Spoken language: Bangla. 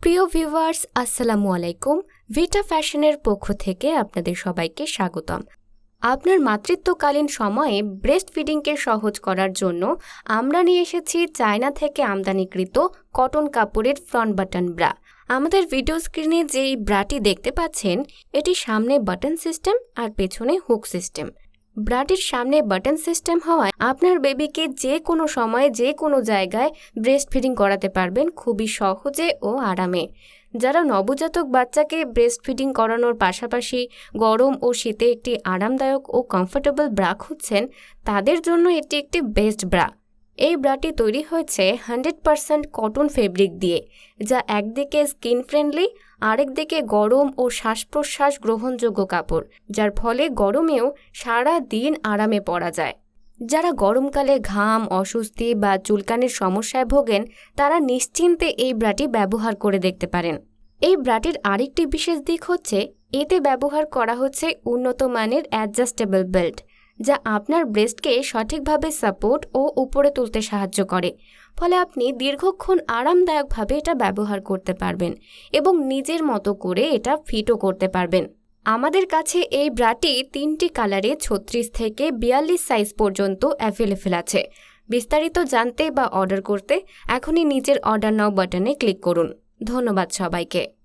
প্রিয় ভিউয়ার্স, আসসালামু আলাইকুম। ভিটা ফ্যাশনের পক্ষ থেকে আপনাদের সবাইকে স্বাগতম। আপনার মাতৃত্বকালীন সময়ে ব্রেস্ট ফিডিংকে সহজ করার জন্য আমরা নিয়ে এসেছি চায়না থেকে আমদানিকৃত কটন কাপড়ের ফ্রন্ট বাটন ব্রা। আমাদের ভিডিও স্ক্রিনে যেই ব্রাটি দেখতে পাচ্ছেন, এটি সামনে বাটন সিস্টেম আর পেছনে হুক সিস্টেম। ব্রাটির সামনে বাটন সিস্টেম হওয়ায় আপনার বেবিকে যে কোনো সময়ে যে কোনো জায়গায় ব্রেস্ট ফিডিং করাতে পারবেন খুবই সহজে ও আরামে। যারা নবজাতক বাচ্চাকে ব্রেস্ট ফিডিং করানোর পাশাপাশি গরম ও শীতে একটি আরামদায়ক ও কমফোর্টেবল ব্রা খুঁজছেন, তাদের জন্য এটি একটি বেস্ট ব্রা। এই ব্রাটি তৈরি হয়েছে 100% কটন ফেব্রিক দিয়ে, যা একদিকে স্কিন ফ্রেন্ডলি, আরেকদিকে গরম ও শ্বাস প্রশ্বাস গ্রহণযোগ্য কাপড়, যার ফলে গরমেও সারা দিন আরামে পরা যায়। যারা গরমকালে ঘাম, অস্বস্তি বা চুলকানির সমস্যায় ভোগেন, তারা নিশ্চিন্তে এই ব্রাটি ব্যবহার করে দেখতে পারেন। এই ব্রাটির আরেকটি বিশেষ দিক হচ্ছে, এতে ব্যবহার করা হচ্ছে উন্নত মানের অ্যাডজাস্টেবল বেল্ট, যা আপনার ব্রেস্টকে সঠিকভাবে সাপোর্ট ও উপরে তুলতে সাহায্য করে। ফলে আপনি দীর্ঘক্ষণ আরামদায়কভাবে এটা ব্যবহার করতে পারবেন এবং নিজের মতো করে এটা ফিটও করতে পারবেন। আমাদের কাছে এই ব্রাটি 3টি কালারে 36 থেকে 42 সাইজ পর্যন্ত অ্যাভেলেবল আছে। বিস্তারিত জানতে বা অর্ডার করতে এখনই নিচের অর্ডার নাও বাটনে ক্লিক করুন। ধন্যবাদ সবাইকে।